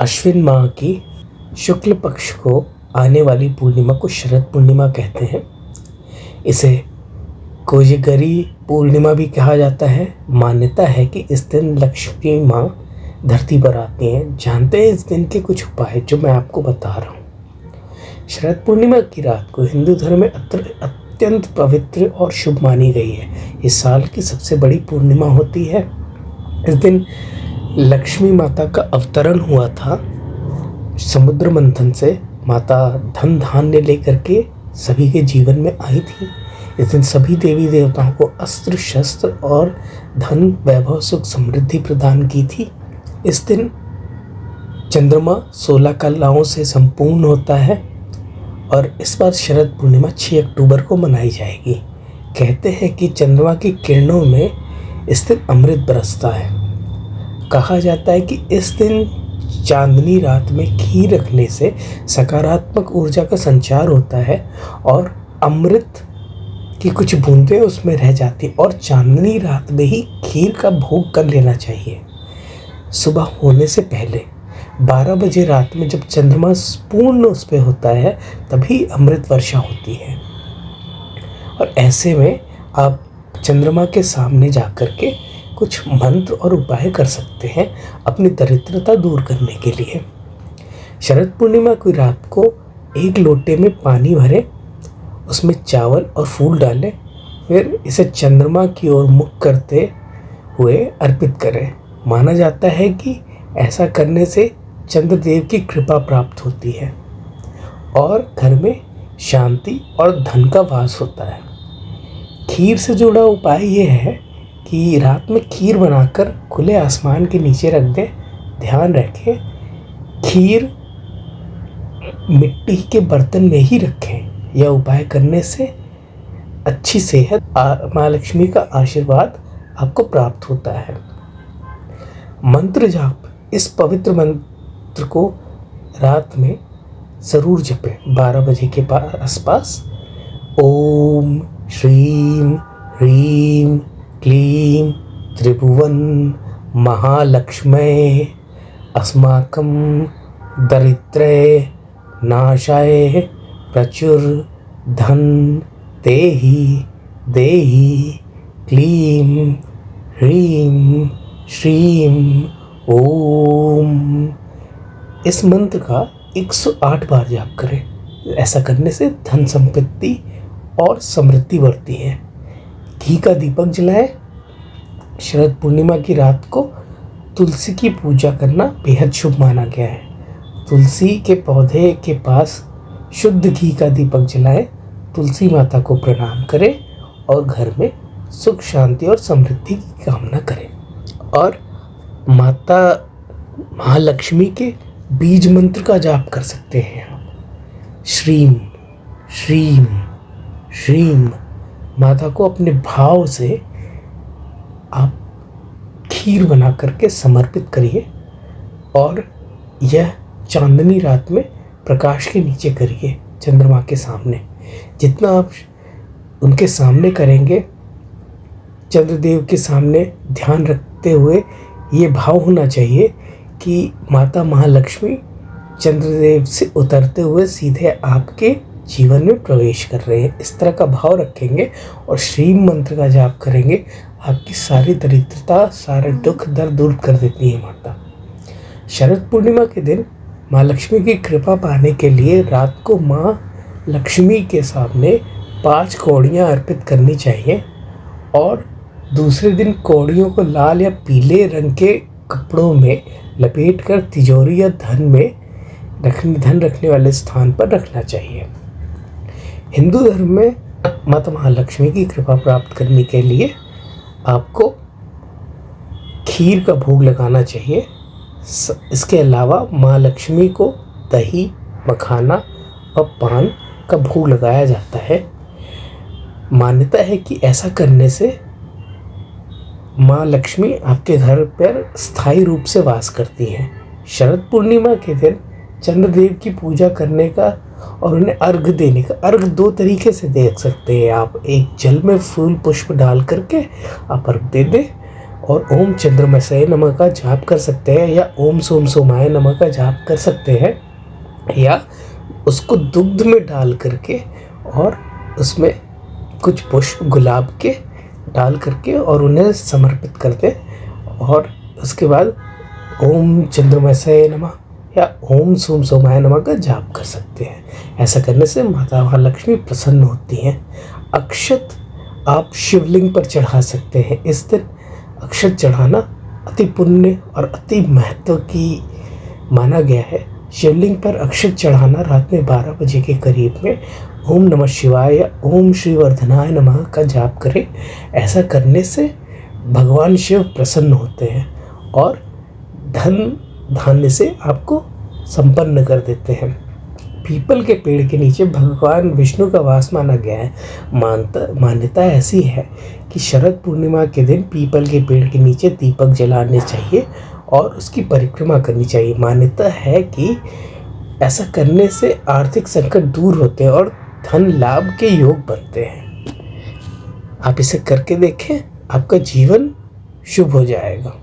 अश्विन माह की शुक्ल पक्ष को आने वाली पूर्णिमा को शरद पूर्णिमा कहते हैं। इसे कोजागरी पूर्णिमा भी कहा जाता है। मान्यता है कि इस दिन लक्ष्मी माँ धरती पर आती हैं। जानते हैं इस दिन के कुछ उपाय जो मैं आपको बता रहा हूँ। शरद पूर्णिमा की रात को हिंदू धर्म में अत्यंत पवित्र और शुभ मानी गई है। इस साल की सबसे बड़ी पूर्णिमा होती है। इस दिन लक्ष्मी माता का अवतरण हुआ था। समुद्र मंथन से माता धन धान्य लेकर के सभी के जीवन में आई थी। इस दिन सभी देवी देवताओं को अस्त्र शस्त्र और धन वैभव सुख समृद्धि प्रदान की थी। इस दिन चंद्रमा 16 कलाओं से संपूर्ण होता है और इस बार शरद पूर्णिमा 6 अक्टूबर को मनाई जाएगी। कहते हैं कि चंद्रमा की किरणों में इस दिन अमृत बरसता है। कहा जाता है कि इस दिन चांदनी रात में खीर रखने से सकारात्मक ऊर्जा का संचार होता है और अमृत की कुछ बूंदें उसमें रह जाती और चांदनी रात में ही खीर का भोग कर लेना चाहिए। सुबह होने से पहले 12 बजे रात में जब चंद्रमा पूर्ण उस पे होता है तभी अमृत वर्षा होती है। और ऐसे में आप चंद्रमा के सामने जाकर के कुछ मंत्र और उपाय कर सकते हैं अपनी दरिद्रता दूर करने के लिए। शरद पूर्णिमा की रात को एक लोटे में पानी भरें, उसमें चावल और फूल डालें, फिर इसे चंद्रमा की ओर मुख करते हुए अर्पित करें। माना जाता है कि ऐसा करने से चंद्रदेव की कृपा प्राप्त होती है और घर में शांति और धन का वास होता है। खीर से जुड़ा उपाय ये है कि रात में खीर बनाकर खुले आसमान के नीचे रख दें। ध्यान रखें खीर मिट्टी के बर्तन में ही रखें। यह उपाय करने से अच्छी सेहत, माँ लक्ष्मी का आशीर्वाद आपको प्राप्त होता है। मंत्र जाप, इस पवित्र मंत्र को रात में ज़रूर जपें 12 बजे के आसपास। ओम श्रीम ह्रीम क्लीं त्रिभुवन महालक्ष्म्यै अस्माकं दरिद्रे नाशाय प्रचुर धन देहि देहि क्लीं ह्रीं श्रीं ओम। इस मंत्र का 108 बार जाप करें। ऐसा करने से धन संपत्ति और समृद्धि बढ़ती है। घी का दीपक जलाएं। शरद पूर्णिमा की रात को तुलसी की पूजा करना बेहद शुभ माना गया है। तुलसी के पौधे के पास शुद्ध घी का दीपक जलाएं, तुलसी माता को प्रणाम करें और घर में सुख शांति और समृद्धि की कामना करें। और माता महालक्ष्मी के बीज मंत्र का जाप कर सकते हैं आप। श्रीम श्रीम श्रीम। माता को अपने भाव से आप खीर बना करके समर्पित करिए और यह चांदनी रात में प्रकाश के नीचे करिए, चंद्रमा के सामने। जितना आप उनके सामने करेंगे, चंद्रदेव के सामने ध्यान रखते हुए ये भाव होना चाहिए कि माता महालक्ष्मी चंद्रदेव से उतरते हुए सीधे आपके जीवन में प्रवेश कर रहे हैं। इस तरह का भाव रखेंगे और श्रीम मंत्र का जाप करेंगे। आपकी सारी दरिद्रता, सारे दुख दर्द दूर कर देती है माता। शरद पूर्णिमा के दिन माँ लक्ष्मी की कृपा पाने के लिए रात को माँ लक्ष्मी के सामने 5 कौड़ियाँ अर्पित करनी चाहिए और दूसरे दिन कौड़ियों को लाल या पीले रंग के कपड़ों में लपेटकर तिजोरी या धन रखने वाले स्थान पर रखना चाहिए। हिंदू धर्म में माता महालक्ष्मी की कृपा प्राप्त करने के लिए आपको खीर का भोग लगाना चाहिए। इसके अलावा माँ लक्ष्मी को दही, मखाना और पान का भोग लगाया जाता है। मान्यता है कि ऐसा करने से माँ लक्ष्मी आपके घर पर स्थायी रूप से वास करती हैं। शरद पूर्णिमा के दिन चंद्रदेव की पूजा करने का और उन्हें अर्घ देने का, अर्घ 2 तरीके से दे सकते हैं आप। एक जल में फूल पुष्प डाल करके आप अर्घ दे दें और ओम चंद्रमसय नमः का जाप कर सकते हैं, या ओम सोम सोमाय नमः का जाप कर सकते हैं, या उसको दुग्ध में डाल करके और उसमें कुछ पुष्प गुलाब के डाल करके और उन्हें समर्पित कर दें, और उसके बाद ओम चंद्रमसय नमः या ओम सोम सोमाय नमः का जाप कर सकते हैं। ऐसा करने से माता महालक्ष्मी प्रसन्न होती हैं। अक्षत आप शिवलिंग पर चढ़ा सकते हैं। इस दिन अक्षत चढ़ाना अति पुण्य और अति महत्व की माना गया है। शिवलिंग पर अक्षत चढ़ाना रात में 12 बजे के करीब में ओम नमः शिवाय या ओम श्री वर्धनाय नमः का जाप करें। ऐसा करने से भगवान शिव प्रसन्न होते हैं और धन धान्य से आपको संपन्न कर देते हैं। पीपल के पेड़ के नीचे भगवान विष्णु का वास माना गया है। मान्यता ऐसी है कि शरद पूर्णिमा के दिन पीपल के पेड़ के नीचे दीपक जलाने चाहिए और उसकी परिक्रमा करनी चाहिए। मान्यता है कि ऐसा करने से आर्थिक संकट दूर होते हैं और धन लाभ के योग बनते हैं। आप इसे करके देखें, आपका जीवन शुभ हो जाएगा।